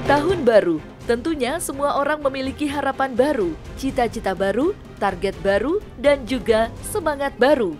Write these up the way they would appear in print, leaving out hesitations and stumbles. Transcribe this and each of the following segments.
Tahun baru, tentunya semua orang memiliki harapan baru, cita-cita baru, target baru, dan juga semangat baru.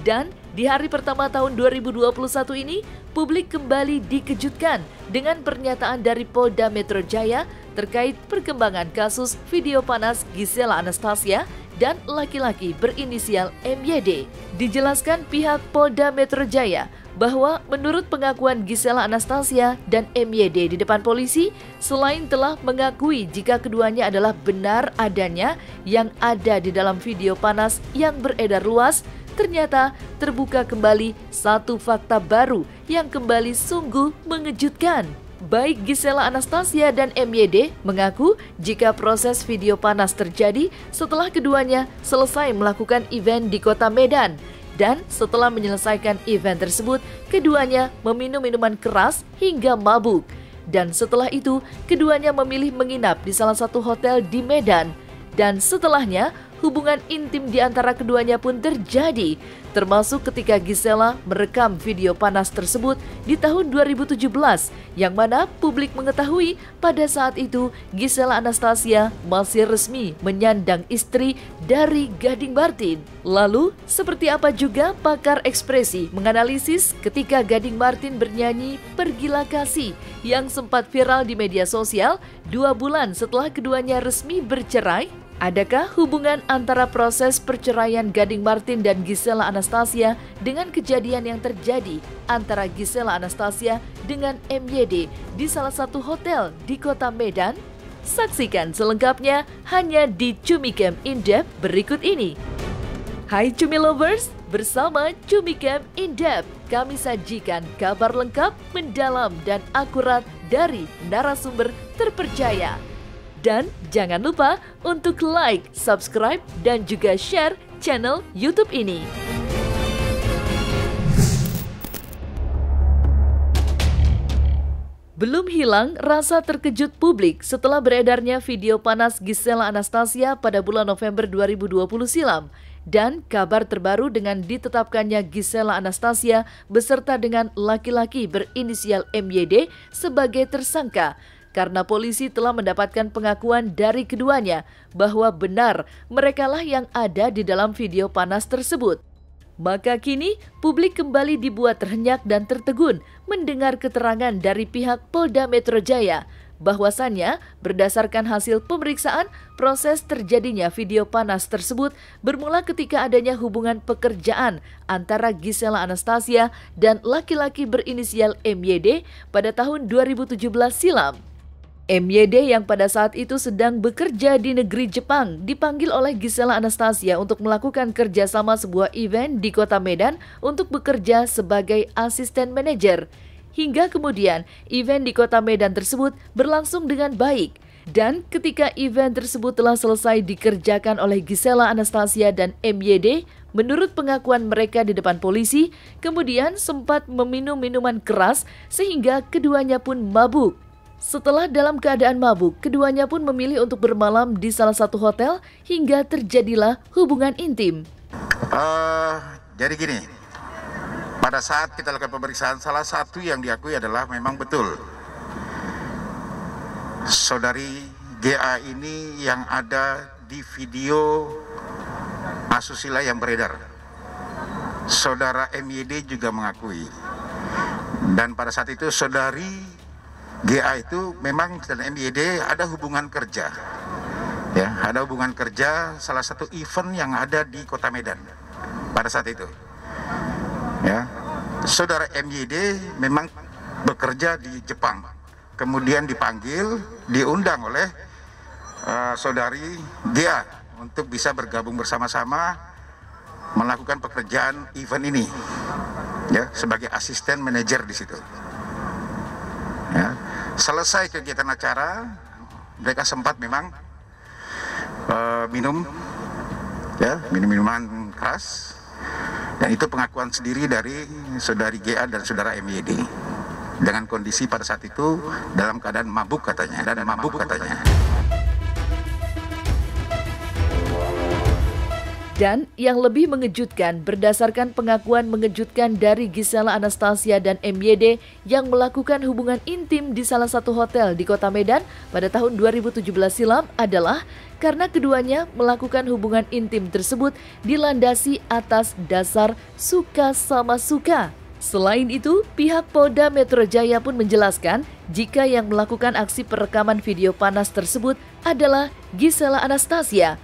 Dan di hari pertama tahun 2021 ini, publik kembali dikejutkan dengan pernyataan dari Polda Metro Jaya terkait perkembangan kasus video panas Gisela Anastasia dan laki-laki berinisial MYD. Dijelaskan pihak Polda Metro Jaya bahwa menurut pengakuan Gisela Anastasia dan MYD di depan polisi, selain telah mengakui jika keduanya adalah benar adanya yang ada di dalam video panas yang beredar luas, ternyata terbuka kembali satu fakta baru yang kembali sungguh mengejutkan. Baik Gisela Anastasia dan MYD mengaku jika proses video panas terjadi setelah keduanya selesai melakukan event di kota Medan. Dan setelah menyelesaikan event tersebut, keduanya meminum minuman keras hingga mabuk. Dan setelah itu, keduanya memilih menginap di salah satu hotel di Medan. Dan setelahnya, hubungan intim di antara keduanya pun terjadi, termasuk ketika Gisela merekam video panas tersebut di tahun 2017, yang mana publik mengetahui pada saat itu Gisela Anastasia masih resmi menyandang istri dari Gading Martin. Lalu, seperti apa juga pakar ekspresi menganalisis ketika Gading Martin bernyanyi Pergilah Kasih yang sempat viral di media sosial 2 bulan setelah keduanya resmi bercerai? Adakah hubungan antara proses perceraian Gading Martin dan Gisela Anastasia dengan kejadian yang terjadi antara Gisela Anastasia dengan MYD di salah satu hotel di kota Medan? Saksikan selengkapnya hanya di Cumicam In-Depth berikut ini. Hai Cumi Lovers, bersama Cumicam In-Depth kami sajikan kabar lengkap, mendalam, dan akurat dari narasumber terpercaya. Dan jangan lupa untuk like, subscribe, dan juga share channel YouTube ini. Belum hilang rasa terkejut publik setelah beredarnya video panas Gisela Anastasia pada bulan November 2020 silam. Dan kabar terbaru dengan ditetapkannya Gisela Anastasia beserta dengan laki-laki berinisial MYD sebagai tersangka. Karena polisi telah mendapatkan pengakuan dari keduanya bahwa benar merekalah yang ada di dalam video panas tersebut. Maka kini publik kembali dibuat terhenyak dan tertegun mendengar keterangan dari pihak Polda Metro Jaya bahwasannya berdasarkan hasil pemeriksaan, proses terjadinya video panas tersebut bermula ketika adanya hubungan pekerjaan antara Gisela Anastasia dan laki-laki berinisial MYD pada tahun 2017 silam. MYD yang pada saat itu sedang bekerja di negeri Jepang dipanggil oleh Gisela Anastasia untuk melakukan kerjasama sebuah event di kota Medan untuk bekerja sebagai asisten manajer. Hingga kemudian event di kota Medan tersebut berlangsung dengan baik. Dan ketika event tersebut telah selesai dikerjakan oleh Gisela Anastasia dan MYD, menurut pengakuan mereka di depan polisi, kemudian sempat meminum minuman keras sehingga keduanya pun mabuk. Setelah dalam keadaan mabuk, keduanya pun memilih untuk bermalam di salah satu hotel hingga terjadilah hubungan intim. Jadi gini, pada saat kita lakukan pemeriksaan, salah satu yang diakui adalah memang betul saudari GA ini yang ada di video asusila yang beredar. Saudara MYD juga mengakui. Dan pada saat itu saudari GA itu memang dan MYD ada hubungan kerja, ya, ada hubungan kerja salah satu event yang ada di kota Medan pada saat itu, ya. Saudara MYD memang bekerja di Jepang, kemudian dipanggil, diundang oleh saudari GA untuk bisa bergabung bersama-sama melakukan pekerjaan event ini, ya, sebagai asisten manajer di situ. Ya. Selesai kegiatan acara, mereka sempat memang minum, ya, minuman keras, dan itu pengakuan sendiri dari saudari GA dan saudara MYD dengan kondisi pada saat itu dalam keadaan mabuk katanya, dan mabuk katanya. Dan yang lebih mengejutkan, berdasarkan pengakuan mengejutkan dari Gisela Anastasia dan MYD yang melakukan hubungan intim di salah satu hotel di Kota Medan pada tahun 2017 silam adalah karena keduanya melakukan hubungan intim tersebut dilandasi atas dasar suka sama suka. Selain itu, pihak Polda Metro Jaya pun menjelaskan jika yang melakukan aksi perekaman video panas tersebut adalah Gisela Anastasia.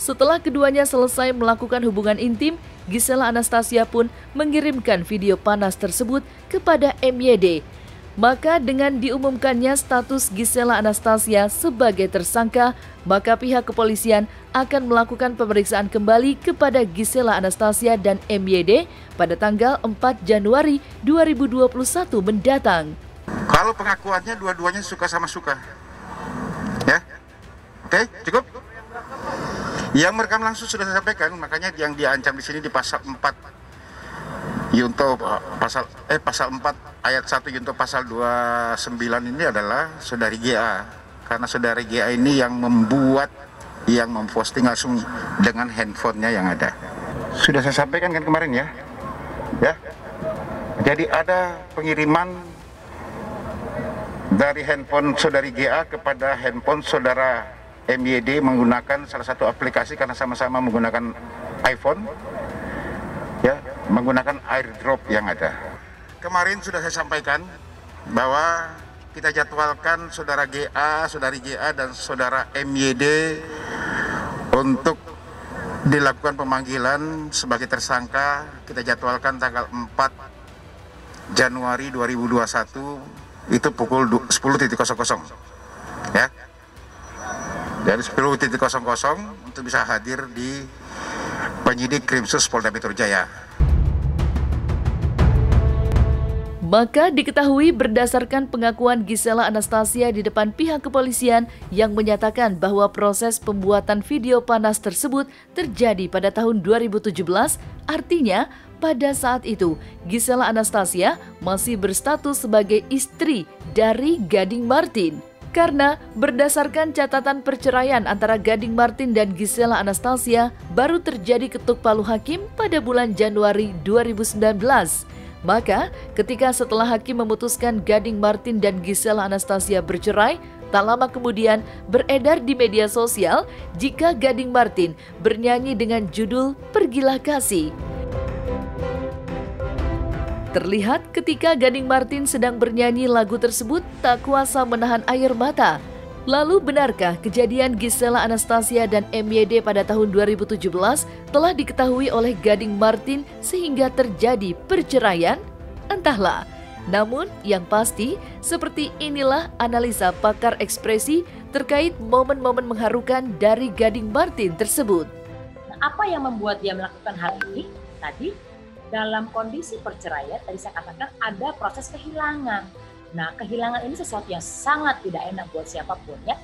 Setelah keduanya selesai melakukan hubungan intim, Gisela Anastasia pun mengirimkan video panas tersebut kepada MYD. Maka dengan diumumkannya status Gisela Anastasia sebagai tersangka, maka pihak kepolisian akan melakukan pemeriksaan kembali kepada Gisela Anastasia dan MYD pada tanggal 4 Januari 2021 mendatang. Kalau pengakuannya dua-duanya suka sama suka. Ya. Oke, cukup? Yang merekam langsung sudah saya sampaikan, makanya yang diancam di sini di pasal 4 Yunto pasal 4 ayat 1 Yunto pasal 29 ini adalah saudari GA. Karena saudari GA ini yang membuat, yang memposting langsung dengan handphonenya yang ada. Sudah saya sampaikan kan kemarin ya. Ya. Jadi ada pengiriman dari handphone saudari GA kepada handphone saudara MYD menggunakan salah satu aplikasi karena sama-sama menggunakan iPhone, ya, menggunakan airdrop yang ada. Kemarin sudah saya sampaikan bahwa kita jadwalkan saudara GA, saudari GA dan saudara MYD untuk dilakukan pemanggilan sebagai tersangka. Kita jadwalkan tanggal 4 Januari 2021 itu pukul 10.00 ya. Dari 10.00 untuk bisa hadir di penyidik Krimsus Polda Metro Jaya. Maka diketahui berdasarkan pengakuan Gisela Anastasia di depan pihak kepolisian yang menyatakan bahwa proses pembuatan video panas tersebut terjadi pada tahun 2017, artinya pada saat itu Gisela Anastasia masih berstatus sebagai istri dari Gading Martin. Karena berdasarkan catatan perceraian antara Gading Martin dan Gisela Anastasia baru terjadi ketuk palu hakim pada bulan Januari 2019. Maka ketika setelah hakim memutuskan Gading Martin dan Gisela Anastasia bercerai, tak lama kemudian beredar di media sosial jika Gading Martin bernyanyi dengan judul Pergilah Kasih. Terlihat ketika Gading Martin sedang bernyanyi lagu tersebut tak kuasa menahan air mata. Lalu benarkah kejadian Gisela Anastasia dan MYD pada tahun 2017 telah diketahui oleh Gading Martin sehingga terjadi perceraian? Entahlah. Namun yang pasti seperti inilah analisa pakar ekspresi terkait momen-momen mengharukan dari Gading Martin tersebut. Apa yang membuat dia melakukan hal ini? Tadi dalam kondisi perceraian, tadi saya katakan ada proses kehilangan. Nah, kehilangan ini sesuatu yang sangat tidak enak buat siapapun ya,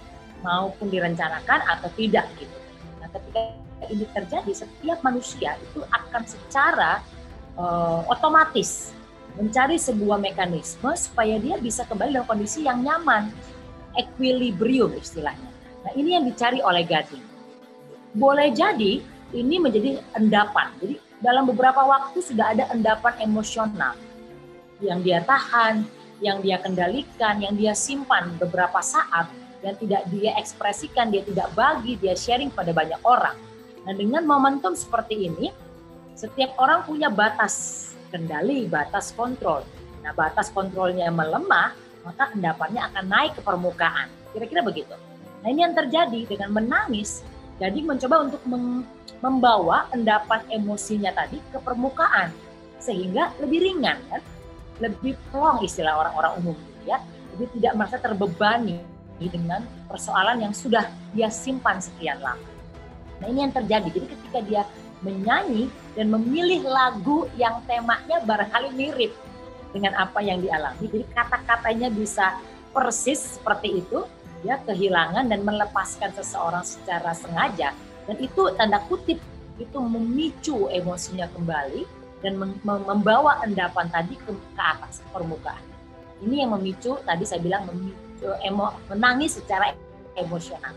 maupun direncanakan atau tidak gitu. Nah, ketika ini terjadi, setiap manusia itu akan secara otomatis mencari sebuah mekanisme supaya dia bisa kembali dalam kondisi yang nyaman, equilibrium istilahnya. Nah, ini yang dicari oleh Gading. Boleh jadi ini menjadi endapan. Jadi dalam beberapa waktu sudah ada endapan emosional yang dia tahan, yang dia kendalikan, yang dia simpan beberapa saat, yang tidak dia ekspresikan, dia tidak bagi, dia sharing pada banyak orang. Nah, dengan momentum seperti ini, setiap orang punya batas kendali, batas kontrol. Nah, batas kontrolnya melemah, maka endapannya akan naik ke permukaan. Kira-kira begitu. Nah, ini yang terjadi dengan menangis. Jadi mencoba untuk membawa endapan emosinya tadi ke permukaan sehingga lebih ringan kan, lebih plong istilah orang-orang umum ya, jadi tidak merasa terbebani dengan persoalan yang sudah dia simpan sekian lama. Nah, ini yang terjadi. Jadi ketika dia menyanyi dan memilih lagu yang temanya barangkali mirip dengan apa yang dialami, jadi kata-katanya bisa persis seperti itu ya, kehilangan dan melepaskan seseorang secara sengaja. Dan itu tanda kutip itu memicu emosinya kembali dan membawa endapan tadi ke atas permukaan. Ini yang memicu, tadi saya bilang memicu menangis secara emosional.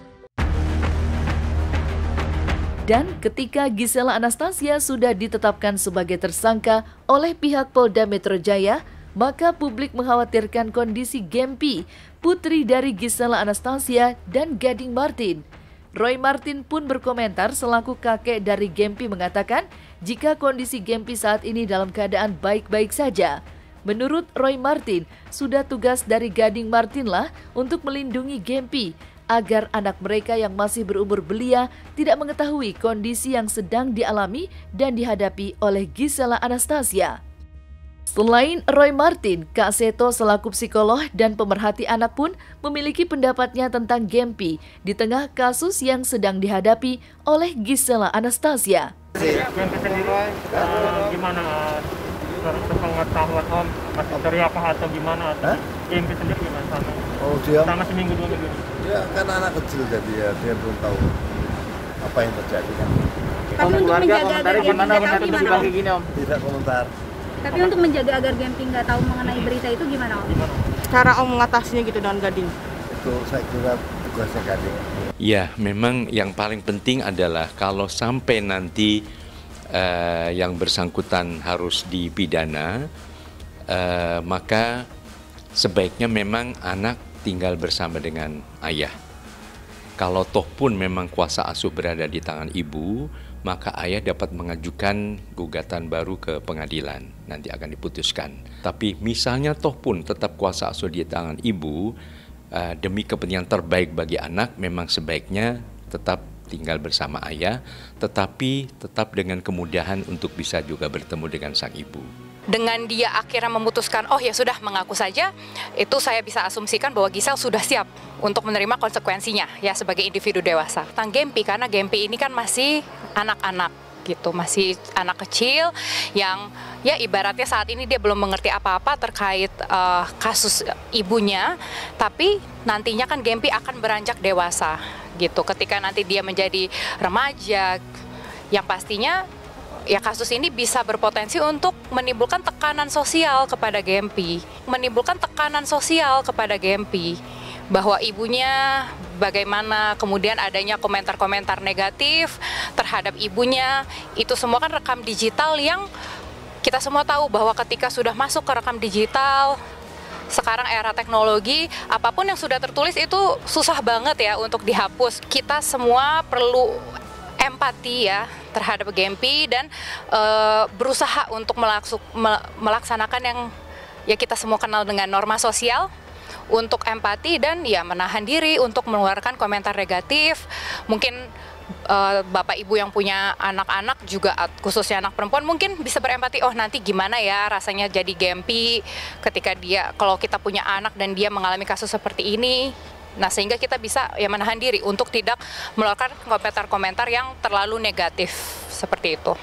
Dan ketika Gisela Anastasia sudah ditetapkan sebagai tersangka oleh pihak Polda Metro Jaya, maka publik mengkhawatirkan kondisi Gempi, putri dari Gisela Anastasia dan Gading Martin. Roy Martin pun berkomentar selaku kakek dari Gempi mengatakan jika kondisi Gempi saat ini dalam keadaan baik-baik saja. Menurut Roy Martin, sudah tugas dari Gading Martin lah untuk melindungi Gempi agar anak mereka yang masih berumur belia tidak mengetahui kondisi yang sedang dialami dan dihadapi oleh Gisela Anastasia. Selain Roy Martin, Kak Seto selaku psikolog dan pemerhati anak pun memiliki pendapatnya tentang Gempi di tengah kasus yang sedang dihadapi oleh Gisela Anastasia. Gempi sendiri gimana? Sepengetahuan Om, masih teriak atau gimana? Gempi sendiri gimana sama? Oh, dia sama seminggu 2 minggu. Dia kan anak kecil jadi ya dia belum tahu apa yang terjadi kan. Tapi untuk menjaga agar Gempi nggak tahu gimana Om? Gini, Om? Tidak komentar. Tapi untuk menjaga agar Gempi nggak tahu mengenai berita itu gimana Om? Cara Om mengatasinya gitu dengan Gading? Itu saya kira tugasnya Gading. Ya, memang yang paling penting adalah kalau sampai nanti yang bersangkutan harus dipidana, maka sebaiknya memang anak tinggal bersama dengan ayah. Kalau toh pun memang kuasa asuh berada di tangan ibu, maka ayah dapat mengajukan gugatan baru ke pengadilan, nanti akan diputuskan. Tapi misalnya toh pun tetap kuasa asuh di tangan ibu, demi kepentingan terbaik bagi anak, memang sebaiknya tetap tinggal bersama ayah, tetapi tetap dengan kemudahan untuk bisa juga bertemu dengan sang ibu. Dengan dia akhirnya memutuskan, oh ya sudah mengaku saja, itu saya bisa asumsikan bahwa Gisel sudah siap untuk menerima konsekuensinya ya sebagai individu dewasa. Tentang Gempi, karena Gempi ini kan masih anak-anak gitu, masih anak kecil yang ya ibaratnya saat ini dia belum mengerti apa-apa terkait kasus ibunya, tapi nantinya kan Gempi akan beranjak dewasa gitu. Ketika nanti dia menjadi remaja, yang pastinya ya kasus ini bisa berpotensi untuk menimbulkan tekanan sosial kepada Gempi, bahwa ibunya bagaimana, kemudian adanya komentar-komentar negatif terhadap ibunya, itu semua kan rekam digital yang kita semua tahu bahwa ketika sudah masuk ke rekam digital, sekarang era teknologi, apapun yang sudah tertulis itu susah banget ya untuk dihapus. Kita semua perlu empati ya terhadap Gempi dan berusaha untuk melaksanakan yang ya kita semua kenal dengan norma sosial, untuk empati dan ya menahan diri untuk mengeluarkan komentar negatif. Mungkin bapak ibu yang punya anak-anak juga, khususnya anak perempuan, mungkin bisa berempati, oh nanti gimana ya rasanya jadi Gempi ketika dia, kalau kita punya anak dan dia mengalami kasus seperti ini. Nah, sehingga kita bisa ya menahan diri untuk tidak mengeluarkan komentar-komentar yang terlalu negatif seperti itu.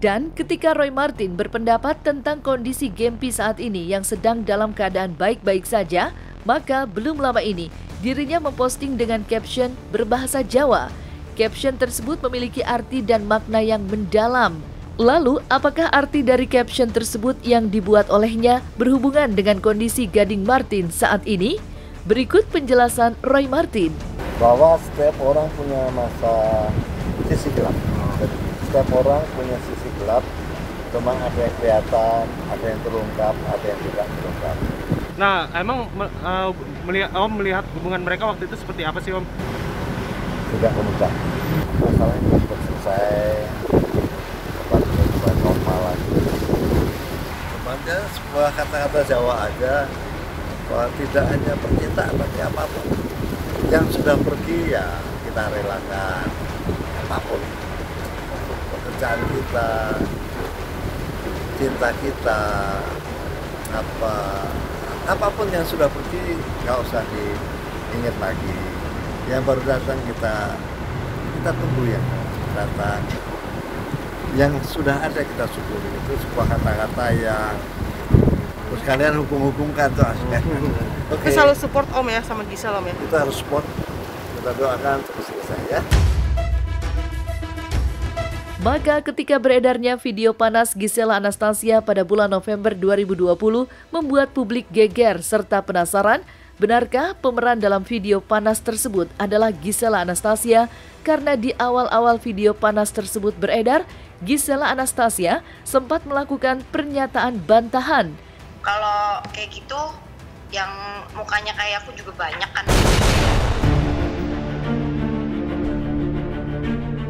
Dan ketika Roy Martin berpendapat tentang kondisi Gempi saat ini yang sedang dalam keadaan baik-baik saja, maka belum lama ini dirinya memposting dengan caption berbahasa Jawa. Caption tersebut memiliki arti dan makna yang mendalam. Lalu, apakah arti dari caption tersebut yang dibuat olehnya berhubungan dengan kondisi Gading Martin saat ini? Berikut penjelasan Roy Martin. Bahwa setiap orang punya masa sisi gelap. Setiap orang punya sisi gelap, memang ada yang kelihatan, ada yang terungkap, ada yang tidak terungkap. Nah, emang Om melihat hubungan mereka waktu itu seperti apa sih Om? Tidak komentar. Masalahnya belum selesai, tempat normal lagi. Sebenarnya sebuah kata-kata Jawa aja, bahwa tidak hanya percintaan tapi apapun. Yang sudah pergi ya kita relakan, apapun. Pekerjaan kita, cinta kita, apapun yang sudah pergi nggak usah diingat lagi. Yang baru datang kita tunggu yang datang. Yang sudah ada kita syukuri. Itu sebuah kata-kata yang terus kalian hukum-hukumkan tuh. Kita selalu support Om ya sama Gisel Om ya. Kita harus support. Kita doakan terus selesai ya. Maka ketika beredarnya video panas Gisela Anastasia pada bulan November 2020 membuat publik geger serta penasaran Benarkah pemeran dalam video panas tersebut adalah Gisela Anastasia? Karena di awal-awal video panas tersebut beredar, Gisela Anastasia sempat melakukan pernyataan bantahan. Kalau kayak gitu, yang mukanya kayak aku juga banyak kan.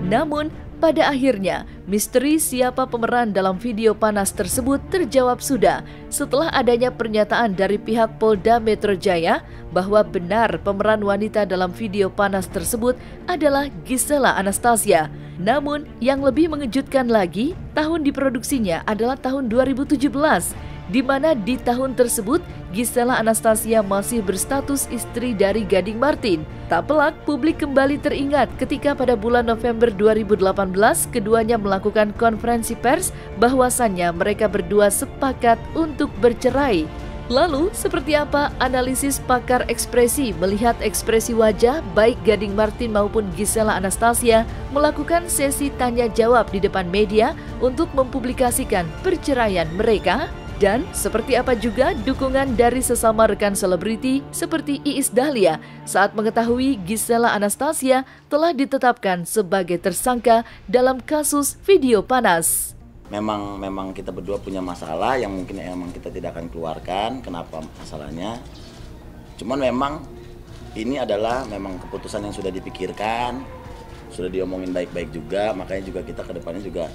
Namun, pada akhirnya, misteri siapa pemeran dalam video panas tersebut terjawab sudah setelah adanya pernyataan dari pihak Polda Metro Jaya bahwa benar pemeran wanita dalam video panas tersebut adalah Gisela Anastasia. Namun, yang lebih mengejutkan lagi, tahun diproduksinya adalah tahun 2017, di mana di tahun tersebut Gisela Anastasia masih berstatus istri dari Gading Martin. Tak pelak, publik kembali teringat ketika pada bulan November 2018 keduanya melakukan konferensi pers bahwasannya mereka berdua sepakat untuk bercerai. Lalu, seperti apa analisis pakar ekspresi melihat ekspresi wajah baik Gading Martin maupun Gisela Anastasia melakukan sesi tanya jawab di depan media untuk mempublikasikan perceraian mereka? Dan seperti apa juga dukungan dari sesama rekan selebriti seperti Iis Dahlia saat mengetahui Gisela Anastasia telah ditetapkan sebagai tersangka dalam kasus video panas. Memang kita berdua punya masalah yang mungkin emang kita tidak akan keluarkan. Kenapa masalahnya? Cuman memang ini adalah memang keputusan yang sudah dipikirkan, sudah diomongin baik-baik juga. Makanya juga kita kedepannya juga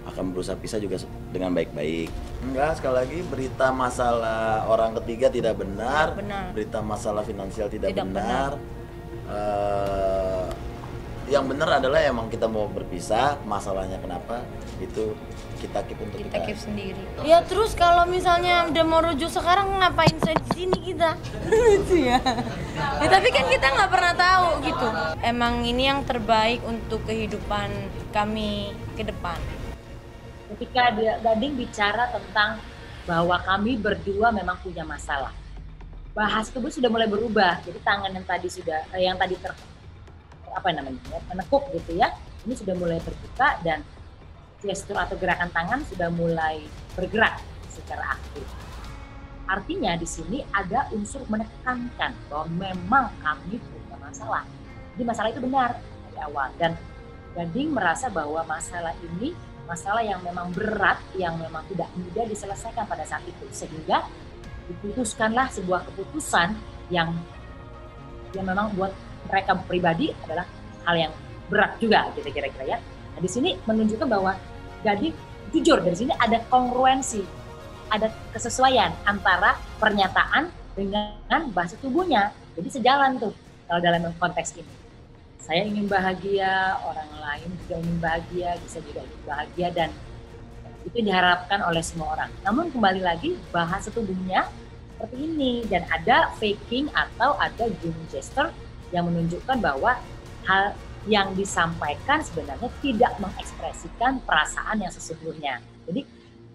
akan berusaha pisah juga dengan baik-baik. Enggak, sekali lagi berita masalah orang ketiga tidak benar. Berita masalah finansial tidak benar. Yang benar adalah emang kita mau berpisah. Masalahnya kenapa itu kita keep untuk kita keep sendiri. Ya terus kalau misalnya udah mau rujuk sekarang ngapain saya di sini kita? Itu ya. Tapi kan kita nggak pernah tahu gitu. Emang ini yang terbaik untuk kehidupan kami ke depan. Ketika Gading bicara tentang bahwa kami berdua memang punya masalah, bahas tubuh sudah mulai berubah. Jadi tangan yang tadi menekuk gitu ya, ini sudah mulai terbuka dan gestur atau gerakan tangan sudah mulai bergerak secara aktif. Artinya di sini ada unsur menekankan bahwa memang kami punya masalah. Jadi masalah itu benar dari awal dan Gading merasa bahwa masalah ini masalah yang memang berat, yang memang tidak mudah diselesaikan pada saat itu, sehingga diputuskanlah sebuah keputusan yang memang buat mereka pribadi adalah hal yang berat juga, gitu kira-kira ya. Nah, di sini menunjukkan bahwa Gading jujur, dari sini ada kongruensi, ada kesesuaian antara pernyataan dengan bahasa tubuhnya. Jadi sejalan tuh kalau dalam konteks ini. Saya ingin bahagia, orang lain juga ingin bahagia, bisa juga ingin bahagia, dan itu diharapkan oleh semua orang. Namun kembali lagi bahasa tubuhnya seperti ini, dan ada faking atau ada grooming gesture yang menunjukkan bahwa hal yang disampaikan sebenarnya tidak mengekspresikan perasaan yang sesungguhnya. Jadi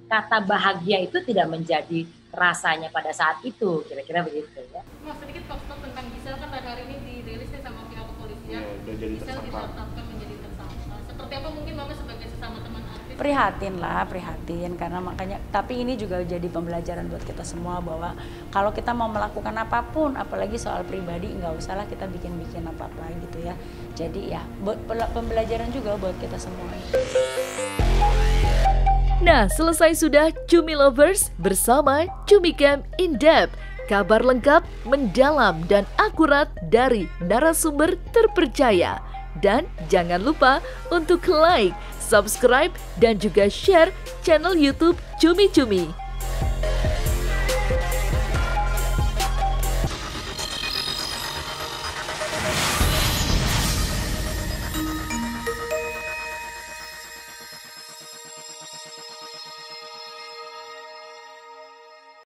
kata bahagia itu tidak menjadi rasanya pada saat itu, kira-kira begitu ya. Mas, sedikit fakta tentang Gisel kan hari ini dirilisnya sama pihak kepolisian. Udah jadi tersangka. Ditetapkan menjadi tersangka. Seperti apa mungkin Mama sebagai sesama teman artis? Prihatin karena makanya, tapi ini juga jadi pembelajaran buat kita semua bahwa kalau kita mau melakukan apapun, apalagi soal pribadi, nggak usahlah kita bikin apa-apa gitu ya. Jadi ya buat pembelajaran juga buat kita semua. Nah, selesai sudah Cumi Lovers bersama Cumi Camp In Depth. Kabar lengkap, mendalam, dan akurat dari narasumber terpercaya. Dan jangan lupa untuk like, subscribe, dan juga share channel YouTube Cumi Cumi.